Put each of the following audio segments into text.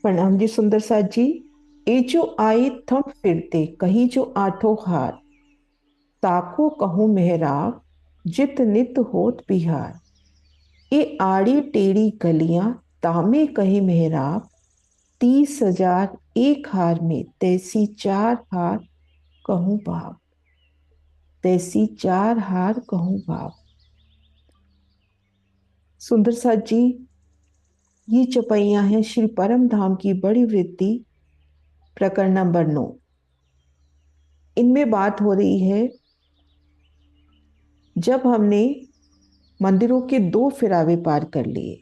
प्रणाम जी सुंदर साथ जी। ए जो आए थम फिरते कही जो आठों हार, ताको कहूँ मेहराब जित नित होत बिहार। ए आड़ी टेढ़ी गलियां तामे कहे मेहराब, 30,000 एक हार में तैसी चार हार कहूँ बाप। तैसी चार हार कहूँ बाप। सुंदर साथ जी, ये चौपाइयां हैं श्री परम धाम की बड़ी वृत्ति प्रकरण नंबर 9। इनमें बात हो रही है जब हमने मंदिरों के 2 फिरावे पार कर लिए,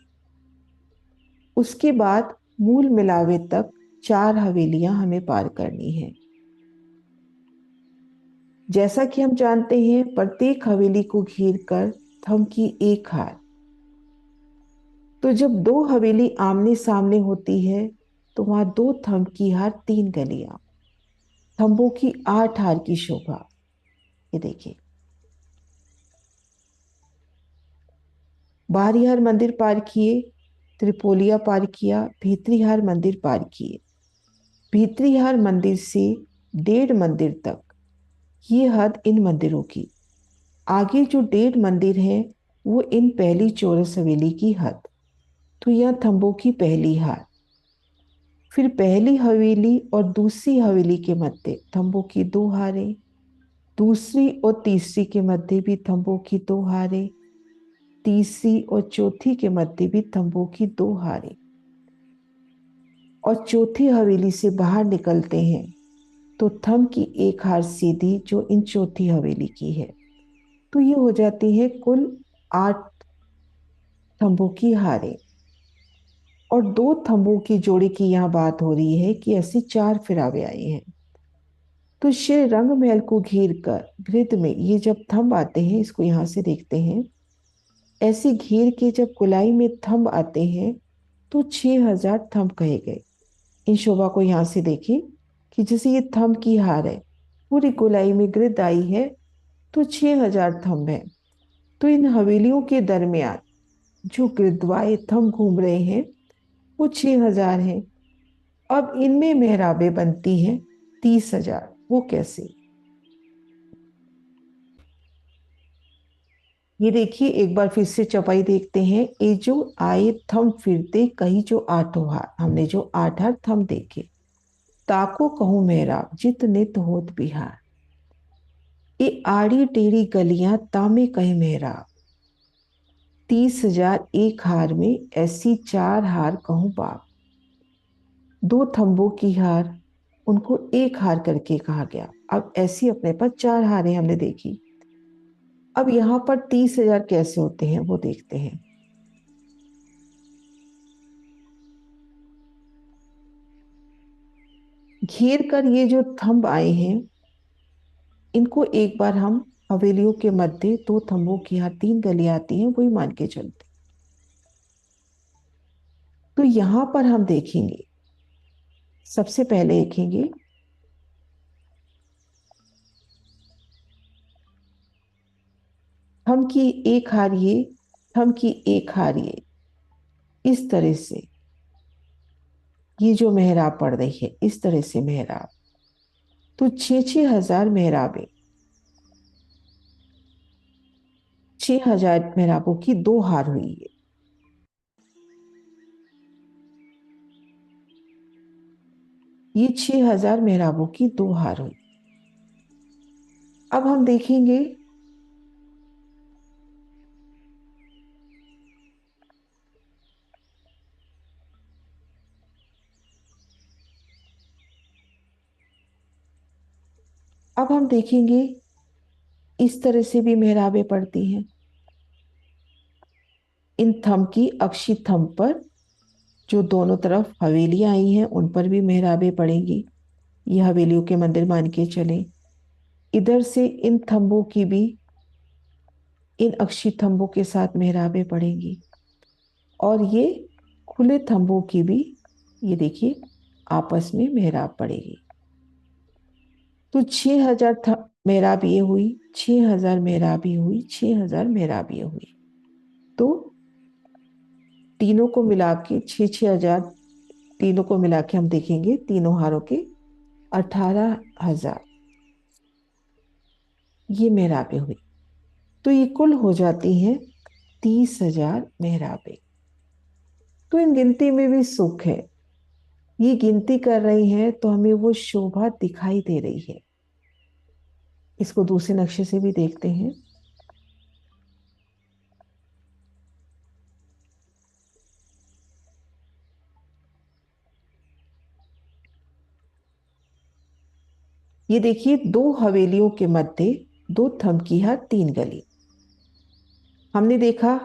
उसके बाद मूल मिलावे तक 4 हवेलियां हमें पार करनी है। जैसा कि हम जानते हैं, प्रत्येक हवेली को घेर कर थंब की एक हार। तो जब 2 हवेली आमने सामने होती है तो वहां 2 थंब की हार, 3 गलियां, थंबों की 8 हार की शोभा। ये देखिए, बाहरीहार मंदिर पार किए, त्रिपोलिया पार किया, भीतरीहार मंदिर पार किए। भीतरीहार मंदिर से 1.5 मंदिर तक, ये हद इन मंदिरों की। आगे जो 1.5 मंदिर है वो इन पहली चौरस हवेली की हद। तो यह थंबों की पहली हार। फिर पहली हवेली और दूसरी हवेली के मध्य थंबों की 2 हारें। दूसरी और तीसरी के मध्य भी थंबों की 2 हारें। तीसरी और चौथी के मध्य भी थंबों की 2 हारें। और चौथी हवेली से बाहर निकलते हैं तो थंब की एक हार सीधी जो इन चौथी हवेली की है। तो ये हो जाती है कुल 8 थंबों की हारें। और 2 थंबों की जोड़ी की यहाँ बात हो रही है कि ऐसे 4 फिरावे आए हैं। तो श्री रंग महल को घेर कर गृद में ये जब थंब आते हैं, इसको यहां से देखते हैं, ऐसे घेर के जब गोलाई में थंब आते हैं तो 6,000 थंब कहे गए। इन शोभा को यहां से देखिए कि जैसे ये थंब की हार है, पूरी गोलाई में गृद आई है तो 6,000 थंब है। तो इन हवेलियों के दरमियान जो गृद्वाए थंब घूम रहे हैं वो 6,000 हैं। अब इनमें मेहराबें बनती हैं 30,000। वो कैसे? ये देखिए, एक बार फिर से चौपाई देखते हैं। ये जो आए थम फिरते कही जो आठों हार, हमने जो 8 हार थम देखे। ताको कहूँ मेहराब जित नित होत बिहार। ये आड़ी टेढ़ी गलियां तामे कहे मेहराब, 30,000 एक हार में ऐसी चार हार कहूँ बाप। 2 थंबों की हार, उनको एक हार करके कहा गया। अब ऐसी अपने पास 4 हारें हमने देखी। अब यहां पर 30,000 कैसे होते हैं वो देखते हैं। घेर कर ये जो थंब आए हैं, इनको एक बार हम हवेलियों के मध्य 2 थंबों की यहाँ 3 गलियां आती हैं वही मान के चलते। तो यहां पर हम देखेंगे, सबसे पहले देखेंगे थंब की एक हार ये, थंब की एक हार ये, इस तरह से ये जो मेहराब पड़ रही है, इस तरह से मेहराब। तो 6,000 मेहराबें, 6,000 मेहराबों की 2 हार हुई है। ये 6,000 मेहराबों की 2 हार हुई। अब हम देखेंगे, अब हम देखेंगे इस तरह से भी मेहराबें पड़ती हैं। इन थंब की अक्षी थंब पर जो दोनों तरफ हवेलियां आई हैं उन पर भी मेहराबें पड़ेंगी। ये हवेलियों के मंदिर मान के चले। इधर से इन थंबों की भी इन अक्षी थंबों के साथ मेहराबें पड़ेंगी। और ये खुले थंबों की भी, ये देखिए, आपस में मेहराब पड़ेगी। तो 6,000 मेहराब ये हुई, 6,000 मेहराब ये हुई, 6,000 मेहराब ये हुई। तो तीनों को मिला के 6,000 तीनों को मिला के हम देखेंगे, तीनों हारों के 18,000 ये मेहराबें हुई। तो ये कुल हो जाती हैं 30,000 मेहराबें। तो इन गिनती में भी सुख है। ये गिनती कर रही हैं तो हमें वो शोभा दिखाई दे रही है। इसको दूसरे नक्शे से भी देखते हैं। ये देखिए, दो हवेलियों के मध्य दो थमकीहा, तीन गली। हमने देखा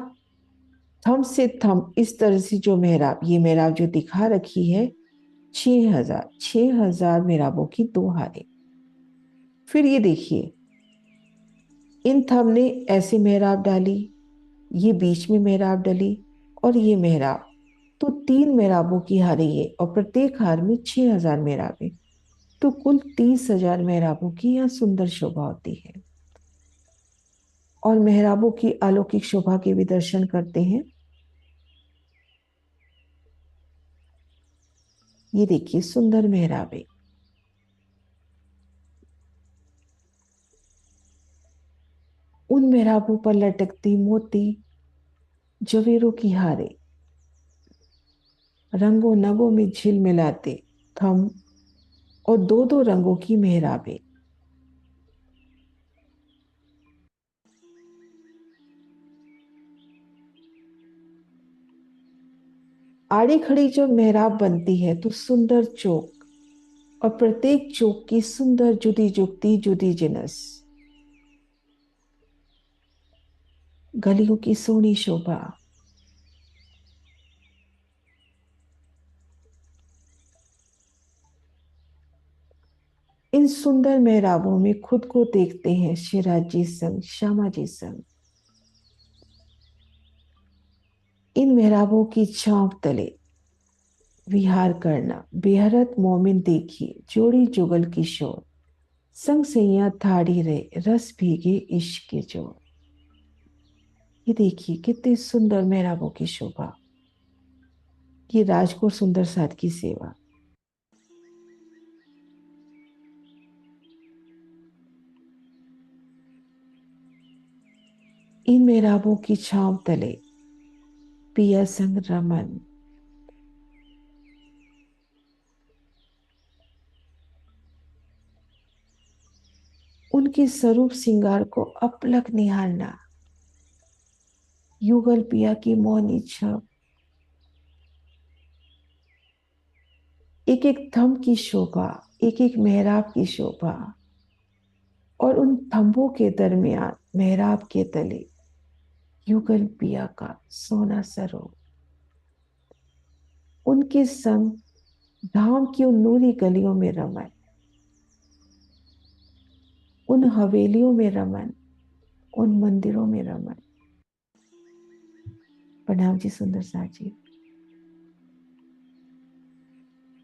थम से थम इस तरह से जो मेहराब, ये मेहराब जो दिखा रखी है, 6,000 मेहराबों की दो हारें। फिर ये देखिए, इन थम ने ऐसे मेहराब डाली, ये बीच में मेहराब डली, और ये मेहराब। तो तीन मेहराबों की हारें ये, और प्रत्येक हार में 6,000 मेहराबें। तो कुल 30,000 मेहराबों की यहाँ सुंदर शोभा होती है। और मेहराबों की अलौकिक शोभा के भी दर्शन करते हैं। ये देखिए सुंदर मेहराबें। उन मेहराबों पर लटकती मोती जवेरों की हारें, रंगों नगों में झिलमिलाते थम, और दो दो रंगों की मेहराबें। आड़ी खड़ी जब मेहराब बनती है तो सुंदर चौक, और प्रत्येक चौक की सुंदर जुदी जुगती जुदी जिनस, गलियों की सोनी शोभा। इन सुंदर मेहराबों में खुद को देखते हैं शिवराज जी संग, श्यामा जी संग। इन मेहराबों की छांव तले विहार करना बेहरत मोमिन देखिए, जोड़ी जुगल किशोर, संग सैया थाड़ी रहे, रस भीगे इश्क के जोर। ये देखिए कितनी सुंदर मेहराबों की शोभा। ये राजकोट सुंदर साथ की सेवा। इन मेहराबों की छांव तले पिया संग रमन। उनके स्वरूप सिंगार को अपलक निहारना, युगल पिया की मौनी छब। एक एक थंब की शोभा, एक एक मेहराब की शोभा, और उन थंबों के दरमियान मेहराब के तले युगल पिया का सोना सरो। उनके संग धाम की उन नूरी गलियों में रमन, उन हवेलियों में रमन, उन मंदिरों में रमन। प्रणाम जी सुंदर सा जी।